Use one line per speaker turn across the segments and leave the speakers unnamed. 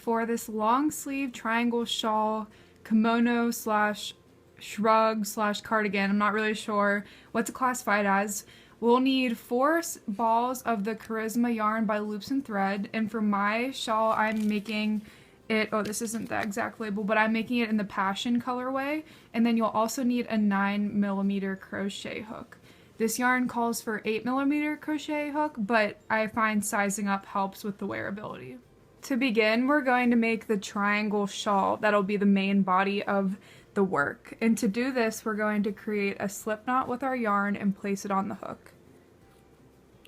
for this long sleeve triangle shawl, kimono slash shrug slash cardigan, I'm not really sure what to classify it as, we'll need 4 balls of the Charisma yarn by Loops and Thread, and for my shawl I'm making it, oh this isn't the exact label, but I'm making it in the Passion colorway, and then you'll also need a 9mm crochet hook. This yarn calls for 8mm crochet hook, but I find sizing up helps with the wearability. To begin, we're going to make the triangle shawl that'll be the main body of the work. And to do this, we're going to create a slip knot with our yarn and place it on the hook.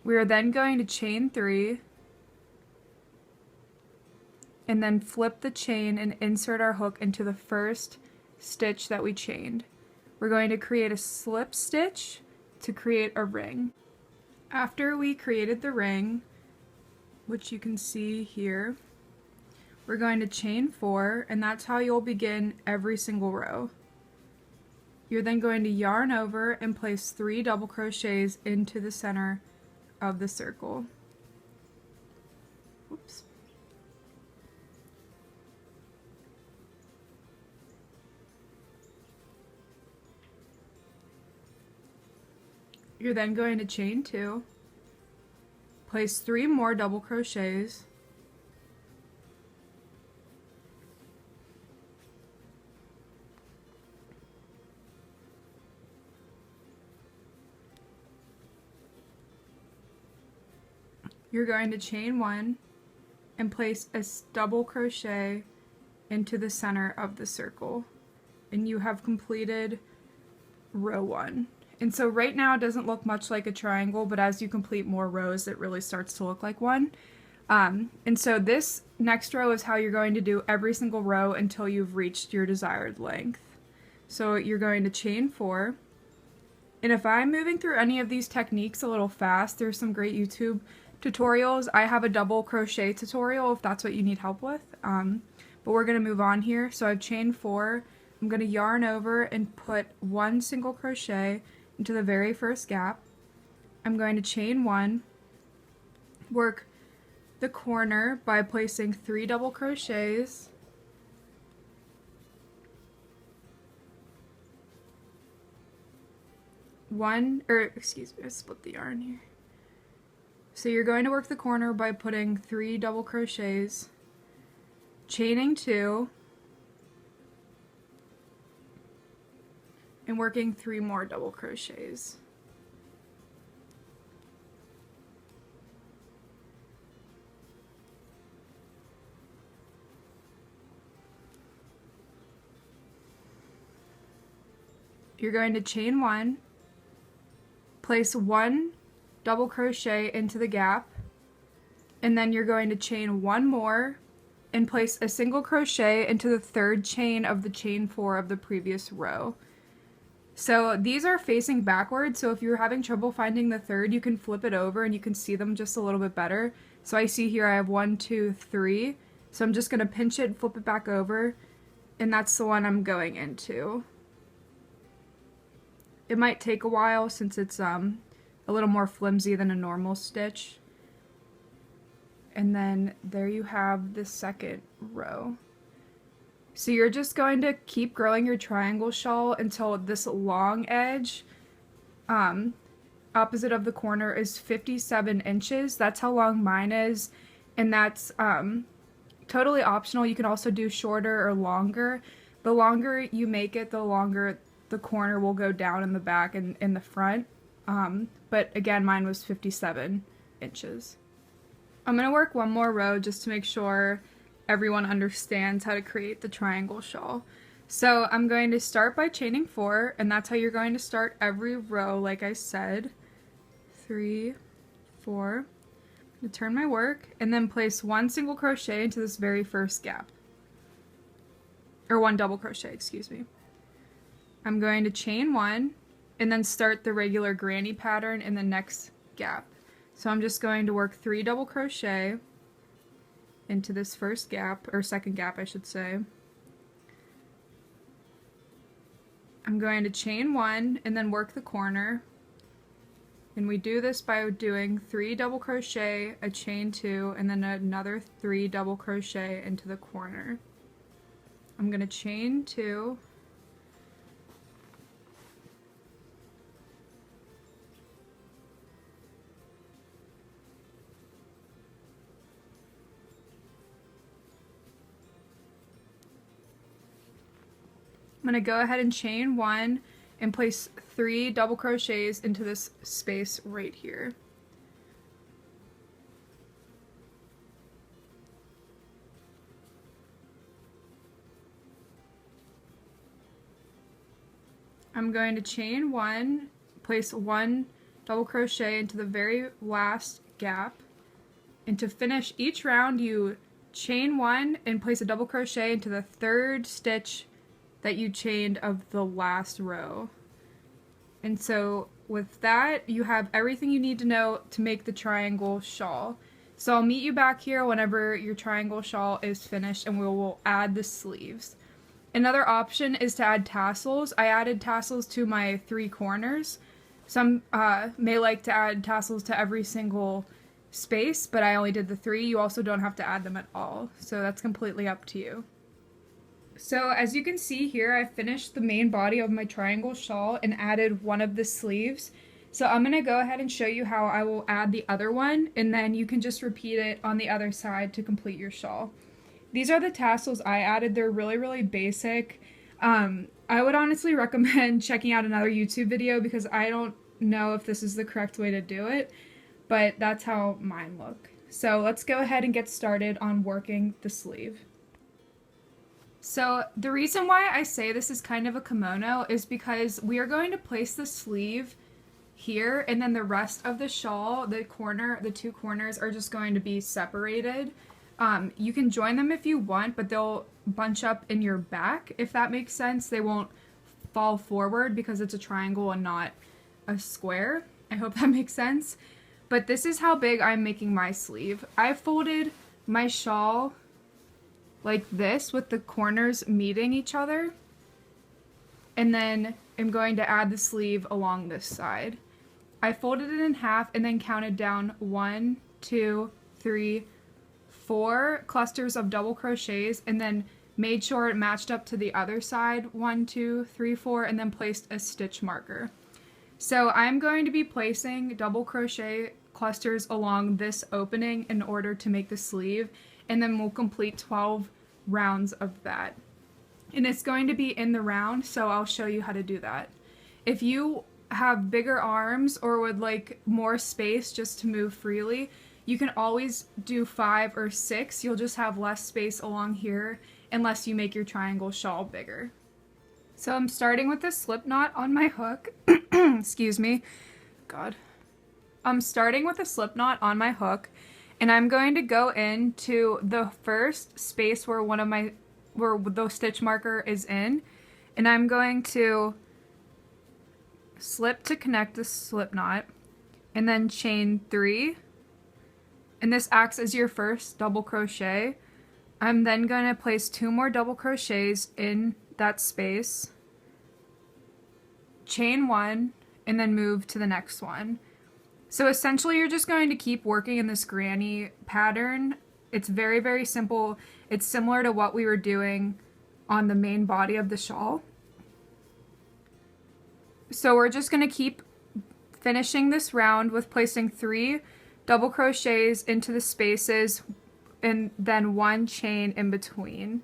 We are then going to chain 3 and then flip the chain and insert our hook into the first stitch that we chained. We're going to create a slip stitch to create a ring. After we created the ring, which you can see here, we're going to chain 4, and that's how you'll begin every single row. You're then going to yarn over and place 3 double crochets into the center of the circle. Oops. You're then going to chain 2, place 3 more double crochets, you're going to chain 1 and place a double crochet into the center of the circle, and you have completed row 1. And so right now it doesn't look much like a triangle, but as you complete more rows it really starts to look like one. And so this next row is how you're going to do every single row until you've reached your desired length. So you're going to chain 4, and if I'm moving through any of these techniques a little fast, there's some great YouTube tutorials. I have a double crochet tutorial if that's what you need help with, but we're going to move on here. So I've chained 4, I'm going to yarn over and put 1 single crochet into the very first gap. I'm going to chain 1, work the corner by placing 3 double crochets, I split the yarn here. So you're going to work the corner by putting 3 double crochets, chaining 2, and working 3 more double crochets. You're going to chain 1, place 1 double crochet into the gap, and then you're going to chain 1 more and place a single crochet into the 3rd chain of the chain 4 of the previous row. So these are facing backwards, so if you're having trouble finding the 3rd, you can flip it over and you can see them just a little bit better. So I see here I have 1, 2, 3, so I'm just going to pinch it, flip it back over, and that's the one I'm going into. It might take a while since it's a little more flimsy than a normal stitch. And then there you have the 2nd row. So you're just going to keep growing your triangle shawl until this long edge opposite of the corner is 57 inches. That's how long mine is, and that's totally optional. You can also do shorter or longer. The longer you make it, the longer the corner will go down in the back and in the front. But again, mine was 57 inches. I'm going to work one more row just to make sure everyone understands how to create the triangle shawl. So I'm going to start by chaining 4, and that's how you're going to start every row, like I said. 3, 4. I'm going to turn my work and then place 1 single crochet into this very first gap. Or 1 double crochet, excuse me. I'm going to chain 1 and then start the regular granny pattern in the next gap. So I'm just going to work 3 double crochet into this first gap, or second gap I should say. I'm going to chain 1 and then work the corner. And we do this by doing 3 double crochet, a chain 2, and then another 3 double crochet into the corner. I'm going to chain 2, I'm going to go ahead and chain 1 and place 3 double crochets into this space right here. I'm going to chain 1, place 1 double crochet into the very last gap, and to finish each round you chain 1 and place a double crochet into the 3rd stitch that you chained of the last row. And so with that, you have everything you need to know to make the triangle shawl. So I'll meet you back here whenever your triangle shawl is finished, and we will add the sleeves. Another option is to add tassels. I added tassels to my 3 corners. Some may like to add tassels to every single space, but I only did the 3. You also don't have to add them at all, so that's completely up to you. So as you can see here, I finished the main body of my triangle shawl and added one of the sleeves. So I'm going to go ahead and show you how I will add the other one, and then you can just repeat it on the other side to complete your shawl. These are the tassels I added. They're really basic. I would honestly recommend checking out another YouTube video because I don't know if this is the correct way to do it, but that's how mine look. So let's go ahead and get started on working the sleeve. So the reason why I say this is kind of a kimono is because we are going to place the sleeve here, and then the rest of the shawl, the 2 corners are just going to be separated. You can join them if you want, but they'll bunch up in your back, if that makes sense. They won't fall forward because it's a triangle and not a square. I hope that makes sense. But this is how big I'm making my sleeve. I folded my shawl like this with the corners meeting each other, and then I'm going to add the sleeve along this side. I folded it in half and then counted down 1, 2, 3, 4 clusters of double crochets, and then made sure it matched up to the other side, 1, 2, 3, 4, and then placed a stitch marker. So I'm going to be placing double crochet clusters along this opening in order to make the sleeve, and then we'll complete 12 rounds of that. And it's going to be in the round, so I'll show you how to do that. If you have bigger arms or would like more space just to move freely, you can always do 5 or 6. You'll just have less space along here unless you make your triangle shawl bigger. So I'm starting with a slip knot on my hook. Excuse me. God. I'm starting with a slip knot on my hook, and I'm going to go into the first space where the stitch marker is in, and I'm going to slip to connect the slip knot, and then chain 3. And this acts as your first double crochet. I'm then going to place 2 more double crochets in that space, chain 1, and then move to the next one. So essentially you're just going to keep working in this granny pattern. It's very simple. It's similar to what we were doing on the main body of the shawl. So we're just going to keep finishing this round with placing 3 double crochets into the spaces and then 1 chain in between.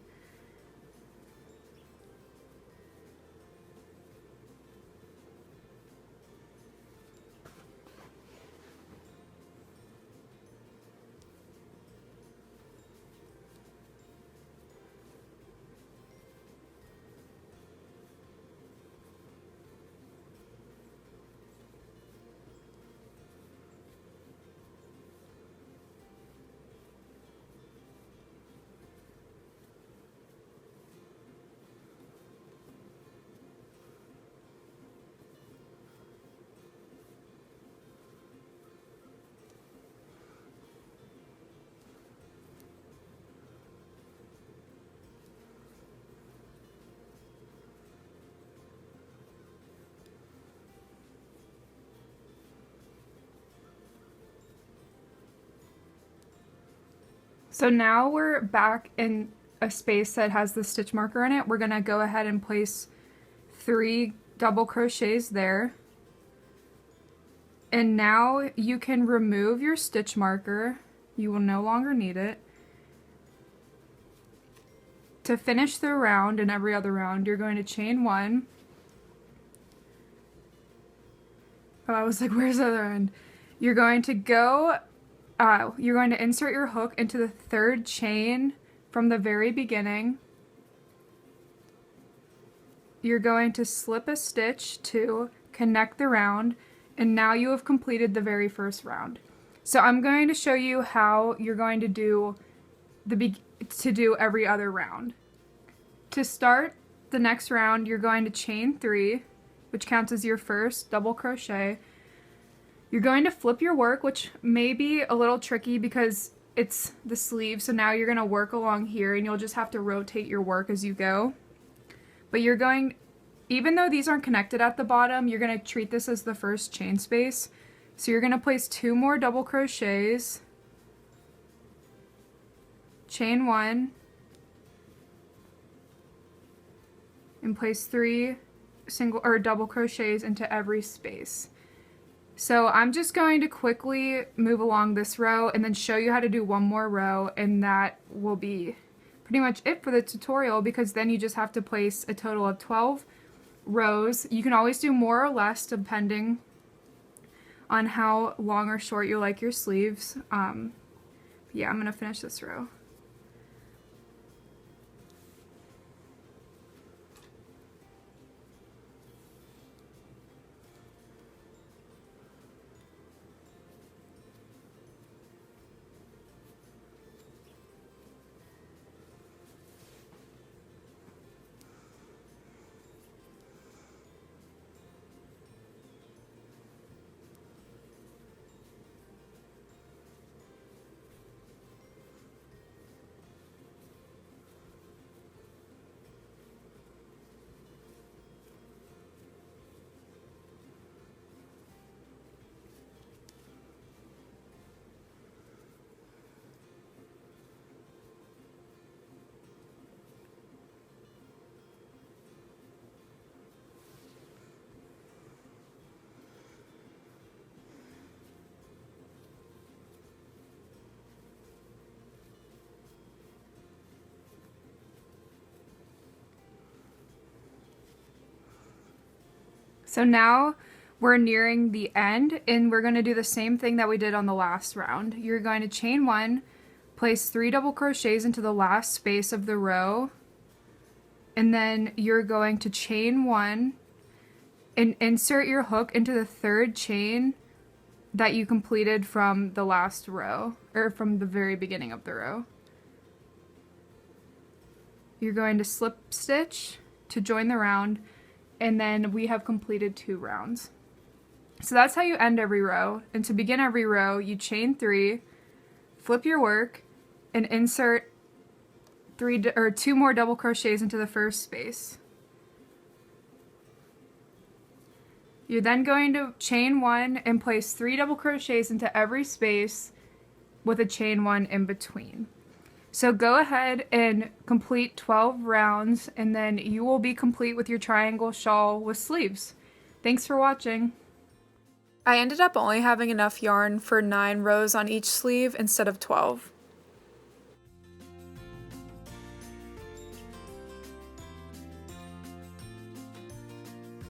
So now we're back in a space that has the stitch marker in it. We're gonna go ahead and place 3 double crochets there. And now you can remove your stitch marker. You will no longer need it. To finish the round and every other round, you're going to chain 1. Oh, I was like, where's the other end? You're going to insert your hook into the 3rd chain from the very beginning. You're going to slip a stitch to connect the round, and now you have completed the very first round. So I'm going to show you how you're going to do every other round. To start the next round, you're going to chain 3, which counts as your first double crochet. You're going to flip your work, which may be a little tricky because it's the sleeve, so now you're going to work along here and you'll just have to rotate your work as you go. But you're going, even though these aren't connected at the bottom, you're going to treat this as the first chain space. So you're going to place 2 more double crochets, chain 1, and place 3 single or double crochets into every space. So I'm just going to quickly move along this row and then show you how to do one more row, and that will be pretty much it for the tutorial, because then you just have to place a total of 12 rows. You can always do more or less depending on how long or short you like your sleeves. Yeah, I'm gonna finish this row. So now we're nearing the end, and we're going to do the same thing that we did on the last round. You're going to chain 1, place 3 double crochets into the last space of the row, and then you're going to chain 1 and insert your hook into the 3rd chain that you completed from the last row, or from the very beginning of the row. You're going to slip stitch to join the round, and then we have completed 2 rounds. So that's how you end every row. And to begin every row, you chain 3, flip your work, and insert 2 more double crochets into the first space. You're then going to chain 1 and place 3 double crochets into every space with a chain 1 in between. So go ahead and complete 12 rounds, and then you will be complete with your triangle shawl with sleeves. Thanks for watching. I ended up only having enough yarn for 9 rows on each sleeve instead of 12.